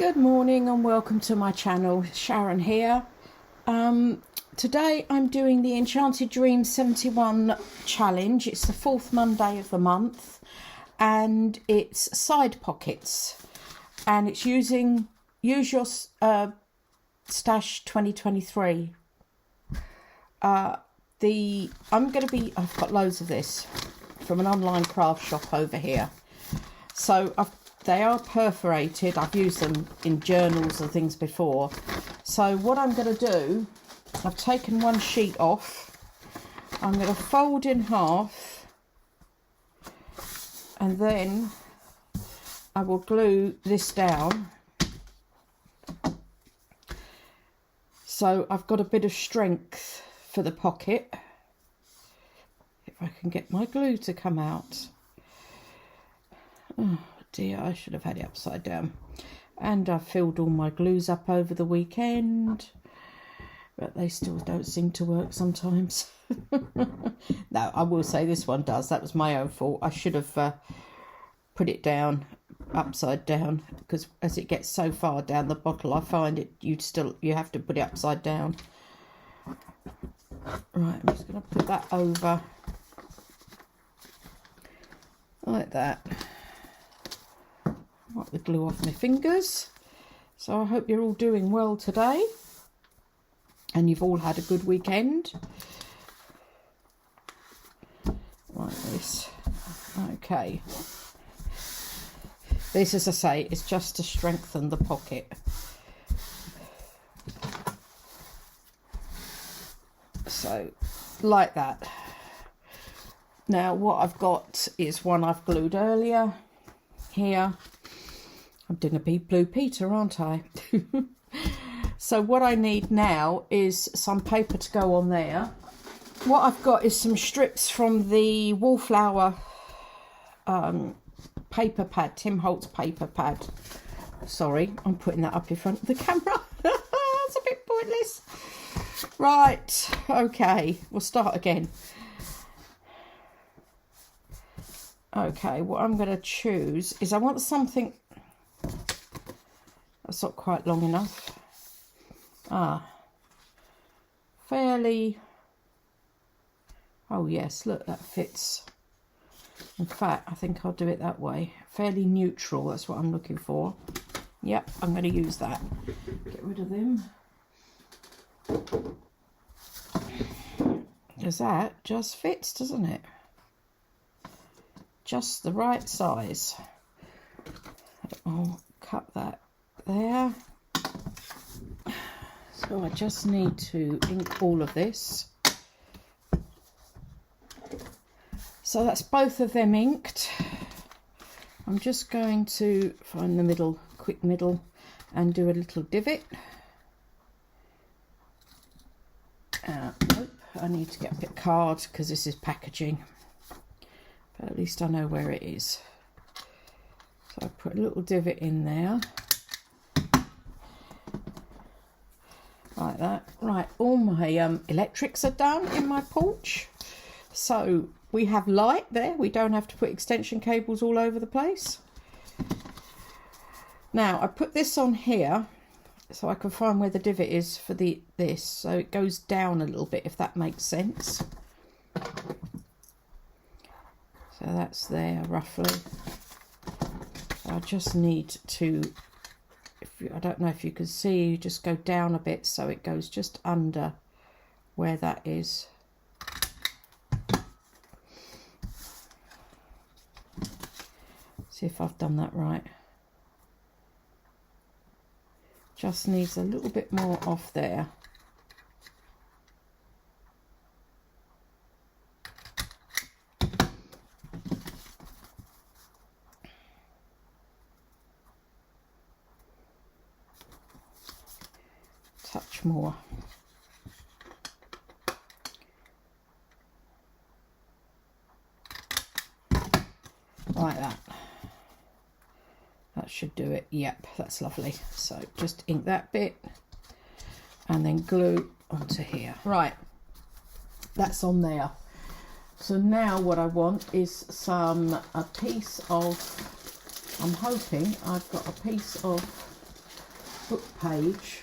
Good morning and welcome to my channel. Sharon here. Today I'm doing the Enchanted Dreams 71 challenge. It's the fourth Monday of the month and it's side pockets, and it's use your stash 2023. I've got loads of this from an online craft shop over here. So they are perforated. I've used them in journals and things before. So what I'm going to do, I've taken one sheet off. I'm going to fold in half, and then I will glue this down. So I've got a bit of strength for the pocket. If I can get my glue to come out. Oh dear, I should have had it upside down. And I filled all my glues up over the weekend, but they still don't seem to work sometimes. No, I will say this one does. That was my own fault. I should have put it down upside down, because as it gets so far down the bottle, I find it you have to put it upside down. Right, I'm just going to put that over like that. Wipe the glue off my fingers. So I hope you're all doing well today and you've all had a good weekend. Like this. Okay. This, as I say, is just to strengthen the pocket. So, like that. Now, what I've got is one I've glued earlier here. I'm doing a Blue Peter, aren't I? So what I need now is some paper to go on there. What I've got is some strips from the Wallflower paper pad, Tim Holtz paper pad. Sorry, I'm putting that up in front of the camera. That's a bit pointless. Right, okay, we'll start again. Okay, what I'm going to choose is I want something that's not quite long enough. Fairly. Oh yes, look, that fits. In fact, I think I'll do it that way. Fairly neutral, that's what I'm looking for. Yep, I'm going to use that. Get rid of them. Because that just fits, doesn't it? Just the right size. I'll cut that there. So I just need to ink all of this. So that's both of them inked. I'm just going to find the middle, quick middle, and do a little divot. Nope, I need to get a bit of card because this is packaging. But at least I know where it is. So I put a little divot in there. Like that. Right, all my electrics are done in my porch. So we have light there. We don't have to put extension cables all over the place. Now, I put this on here so I can find where the divot is for this. So it goes down a little bit, if that makes sense. So that's there roughly. I just need to, I don't know if you can see, just go down a bit so it goes just under where that is. See if I've done that right. Just needs a little bit more off there. Touch more. Like that. That should do it. Yep, that's lovely. So just ink that bit and then glue onto here. Right, that's on there. So now what I want is a piece of, I'm hoping I've got a piece of book page.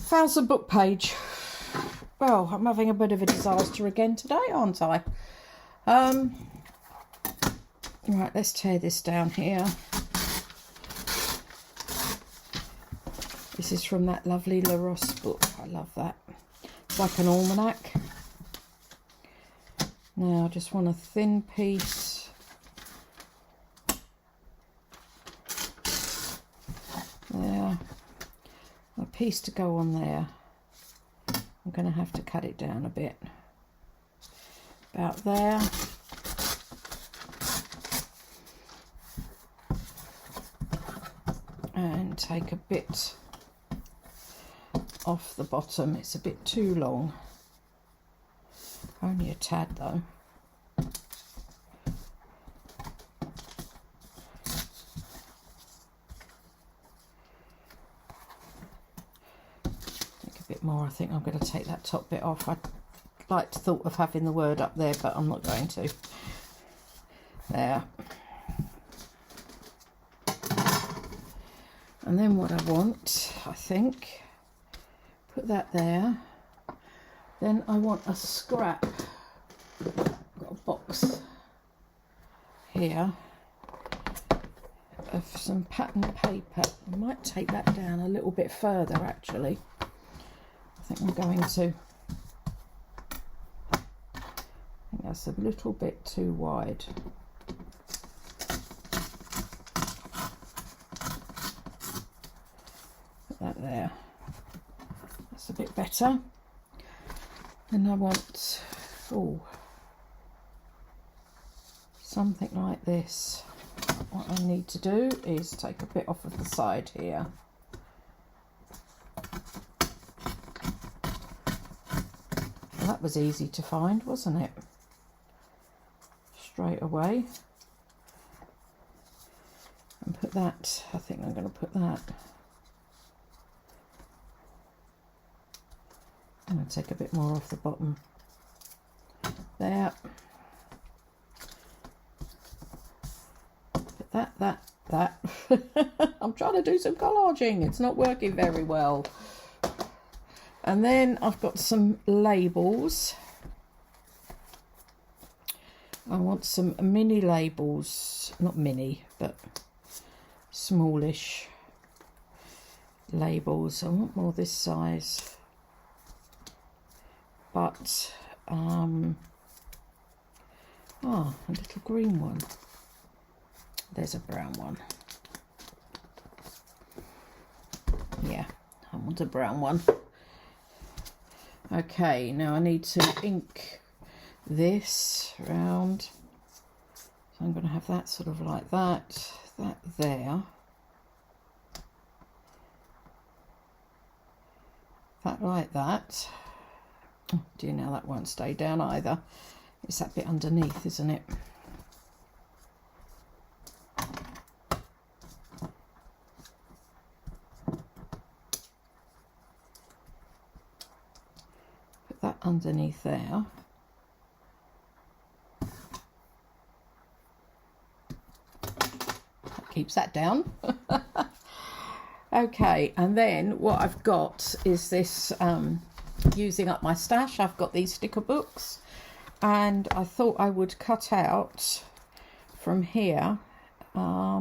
Found some book page. Well, I'm having a bit of a disaster again today, aren't I? Right, let's tear this down here. This is from that lovely Lorie book. I love that. It's like an almanac. Now, I just want a thin piece. There. A piece to go on there. I'm going to have to cut it down a bit. About there. And take a bit off the bottom. It's a bit too long. Only a tad though. Take a bit more. I think I'm going to take that top bit off. I'd like to thought of having the word up there, but I'm not going to. There. And then what I want, I think, put that there. Then I want a scrap. I've got a box here of some pattern paper. I might take that down a little bit further actually. I think I'm going to. I think that's a little bit too wide. Put that there. That's a bit better. And I want, something like this. What I need to do is take a bit off of the side here. Well, that was easy to find, wasn't it? Straight away. And put that, I think I'm going to put that. I'm going to take a bit more off the bottom there. Put that. I'm trying to do some collaging. It's not working very well. And then I've got some labels. I want some mini labels. Not mini, but smallish labels. I want more this size. But a little green one. There's a brown one. Yeah, I want a brown one. Okay, now I need to ink this round. So I'm going to have that sort of like that there. That like that. Oh dear, now that won't stay down either. It's that bit underneath, isn't it? Put that underneath there. That keeps that down. Okay, and then what I've got is this using up my stash. I've got these sticker books and I thought I would cut out from here a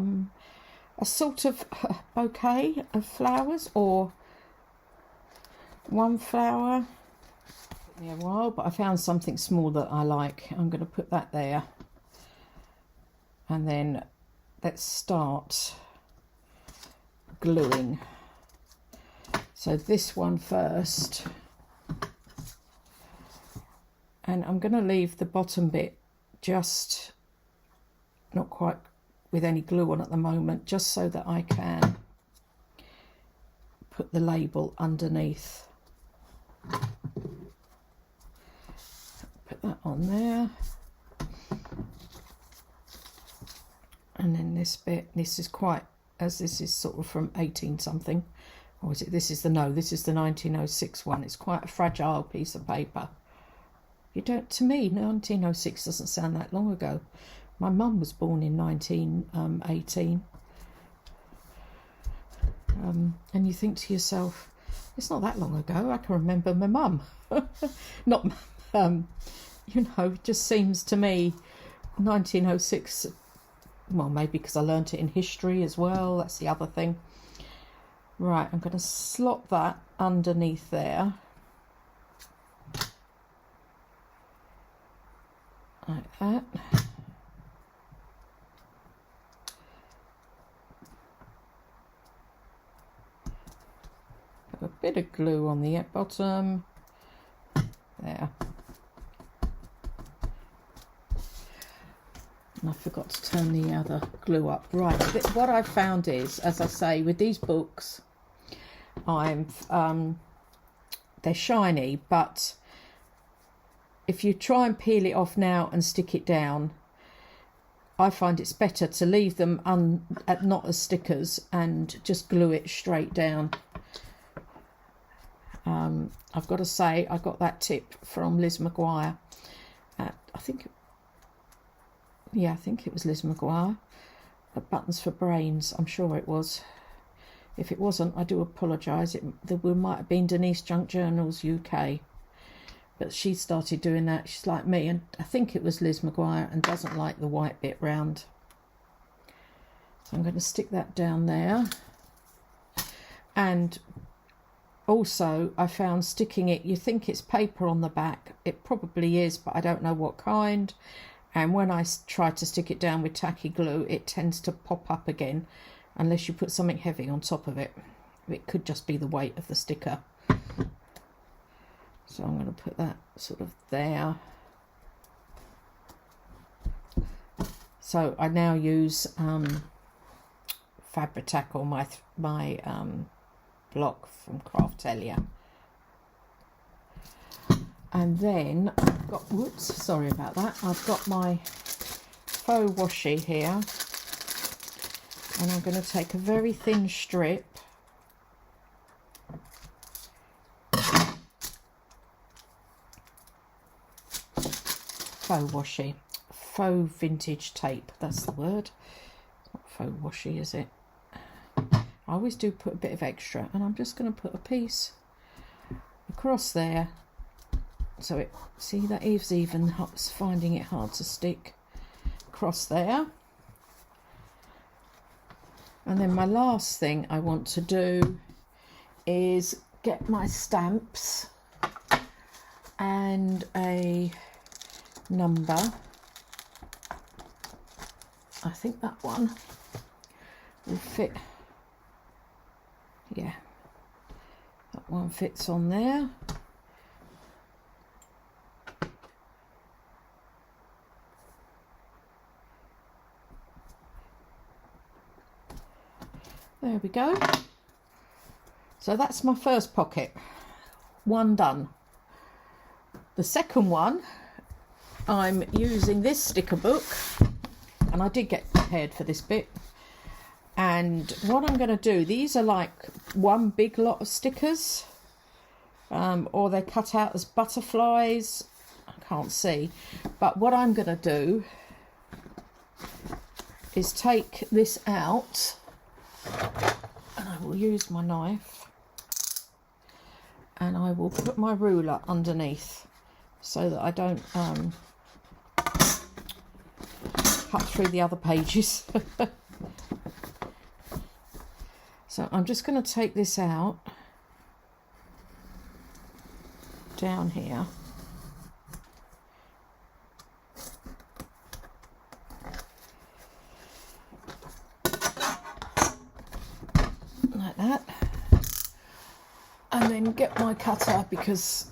sort of bouquet of flowers, or one flower. Took me a while, but I found something small that I like. I'm going to put that there, and then let's start gluing. So this one first. And I'm going to leave the bottom bit just not quite with any glue on at the moment, just so that I can put the label underneath. Put that on there. And then this bit, this is quite, as this is sort of from 18 something, or is it, this is the 1906 one. It's quite a fragile piece of paper. You don't, to me, 1906 doesn't sound that long ago. My mum was born in 1918. And you think to yourself, it's not that long ago, I can remember my mum. Not, you know, it just seems to me 1906, well, maybe because I learnt it in history as well, that's the other thing. Right, I'm going to slot that underneath there. Like that. Put a bit of glue on the bottom. There. And I forgot to turn the other glue up. Right, what I found is, as I say, with these books, they're shiny, but if you try and peel it off now and stick it down, I find it's better to leave them not as stickers and just glue it straight down. I've got to say, I got that tip from Liz McGuire. I think it was Liz McGuire at Buttons for Brains. I'm sure it was. If it wasn't, I do apologise. There might have been Denise Junk Journals UK. But she started doing that. She's like me, and I think it was Liz McGuire, and doesn't like the white bit round. So I'm going to stick that down there. And also, I found sticking it, you think it's paper on the back. It probably is, but I don't know what kind. And when I try to stick it down with tacky glue, it tends to pop up again, unless you put something heavy on top of it. It could just be the weight of the sticker. So I'm going to put that sort of there. So I now use Fabri-Tac, or my block from Craftelia. And then I've got, whoops, sorry about that. I've got my faux washi here. And I'm going to take a very thin strip. Faux washi. Faux vintage tape, that's the word. It's not faux washi, is it? I always do put a bit of extra, and I'm just going to put a piece across there. So it, see, that is even finding it hard to stick across there. And then my last thing I want to do is get my stamps and a number. I think that one will fit. Yeah, that one fits on there. There we go. So that's my first pocket. One done. The second one, I'm using this sticker book, and I did get prepared for this bit. And what I'm going to do, these are like one big lot of stickers, or they're cut out as butterflies. I can't see. But what I'm going to do is take this out, and I will use my knife, and I will put my ruler underneath so that I don't cut through the other pages. So I'm just going to take this out down here. Like that. And then get my cutter, because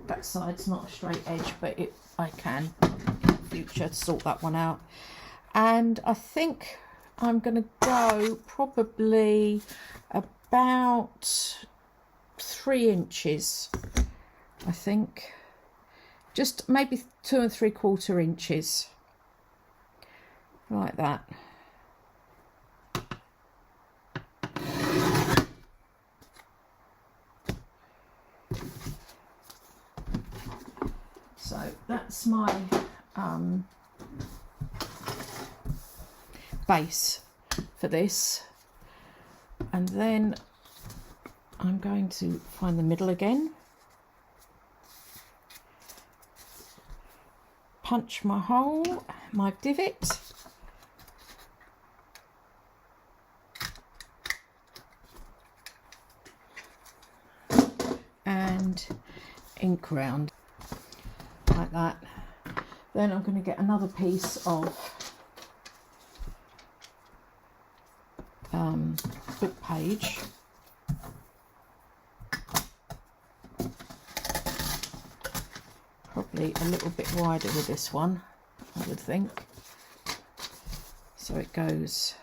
that side's not a straight edge, but I can in the future sort that one out. And I think I'm going to go probably about 3 inches, I think. Just maybe 2 3/4 inches. Like that. So that's my base for this. And then I'm going to find the middle again, punch my hole, my divot, and ink round like that. Then I'm going to get another piece of book page, probably a little bit wider with this one, I would think, so it goes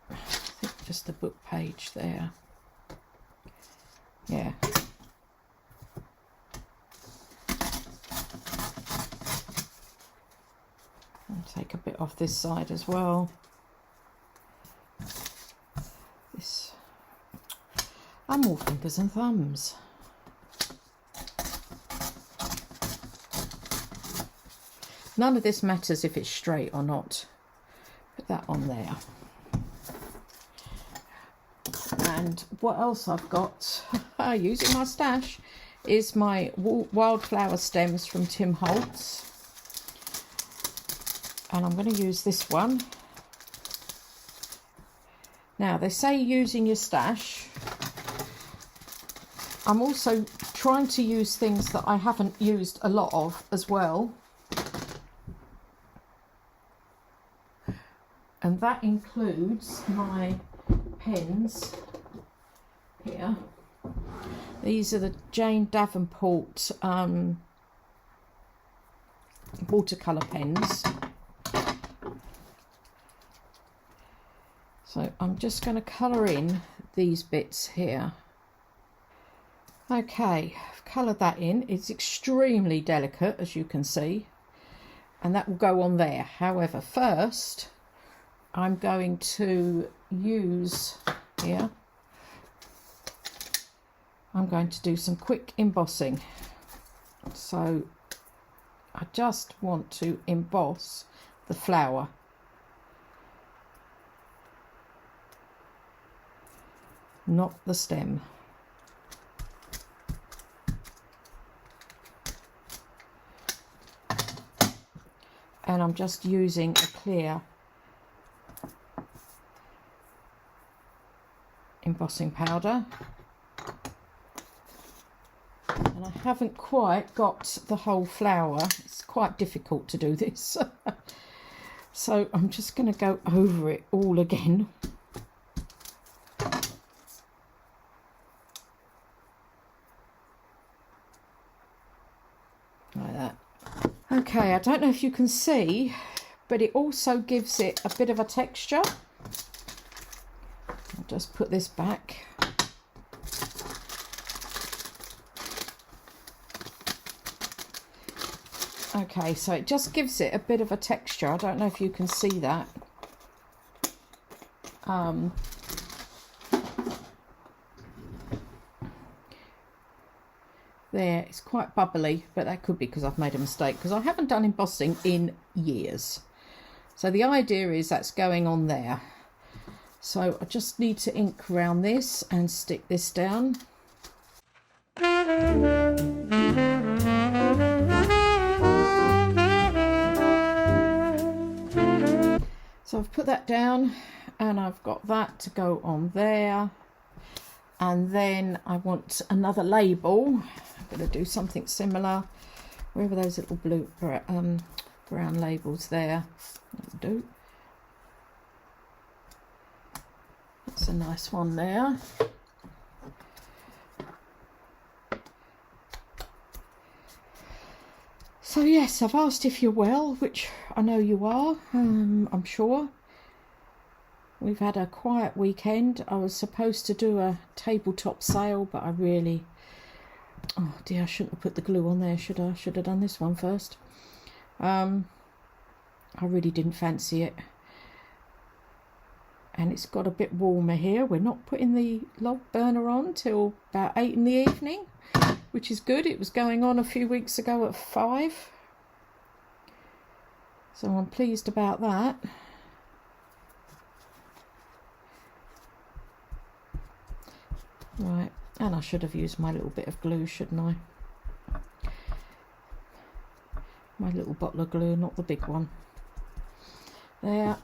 I think just the book page there, yeah. Take a bit off this side as well. This, I'm all fingers and thumbs. None of this matters if it's straight or not. Put that on there. And what else I've got, using my stash, is my wildflower stems from Tim Holtz. And I'm going to use this one. Now, they say using your stash. I'm also trying to use things that I haven't used a lot of as well. And that includes my pens here. These are the Jane Davenport watercolour pens. So I'm just going to colour in these bits here. Okay, I've coloured that in. It's extremely delicate, as you can see, and that will go on there. However, first I'm going to use here, I'm going to do some quick embossing. So I just want to emboss the flower. Not the stem. And I'm just using a clear embossing powder. And I haven't quite got the whole flower. It's quite difficult to do this. So I'm just going to go over it all again. Like that. Okay, I don't know if you can see, but it also gives it a bit of a texture. I'll just put this back. Okay, so it just gives it a bit of a texture. I don't know if you can see that. There, it's quite bubbly, but that could be because I've made a mistake, because I haven't done embossing in years. So the idea is that's going on there. So I just need to ink around this and stick this down. So I've put that down and I've got that to go on there. And then I want another label. I'm going to do something similar. Where were those little blue brown labels there? That'll do. That's a nice one there. So yes, I've asked if you're well, which I know you are, I'm sure. We've had a quiet weekend. I was supposed to do a tabletop sale, but I really... Oh dear, I shouldn't have put the glue on there, should I? Should have done this one first. I really didn't fancy it. And it's got a bit warmer here. We're not putting the log burner on till about 8 in the evening, which is good. It was going on a few weeks ago at 5. So I'm pleased about that. Right, and I should have used my little bit of glue, shouldn't I? My little bottle of glue, not the big one. There.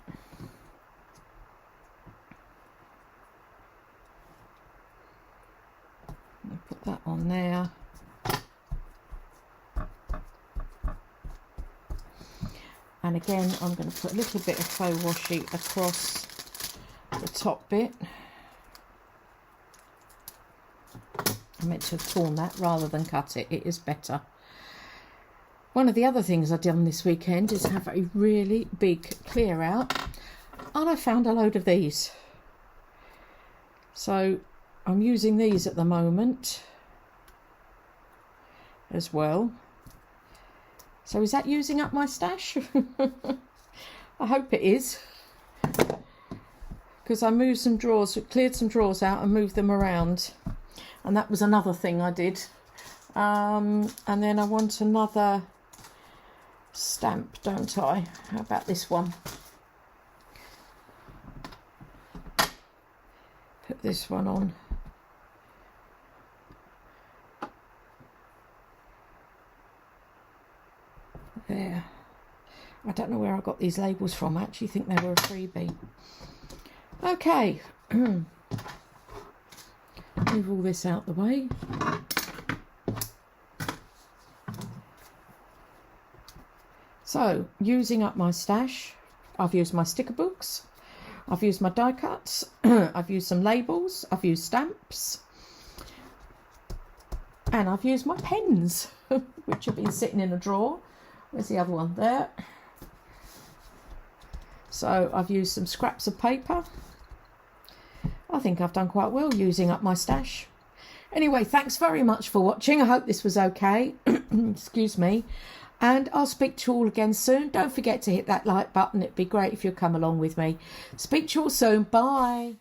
I'll put that on there. And again, I'm going to put a little bit of faux washi across the top bit. I meant to have torn that rather than cut it. It is better. One of the other things I've done this weekend is have a really big clear out, and I found a load of these. So I'm using these at the moment as well. So is that using up my stash? I hope it is, because I moved some drawers, cleared some drawers out and moved them around, and that was another thing I did. And then I want another stamp, don't I? How about this one? Put this one on. There. I don't know where I got these labels from. I actually think they were a freebie. Okay. Move all this out the way. So, using up my stash, I've used my sticker books, I've used my die cuts, I've used some labels, I've used stamps, and I've used my pens, which have been sitting in a drawer. Where's the other one? There. So I've used some scraps of paper. I think I've done quite well using up my stash. Anyway, thanks very much for watching. I hope this was okay. Excuse me. And I'll speak to you all again soon. Don't forget to hit that like button. It'd be great if you'll come along with me. Speak to you all soon. Bye.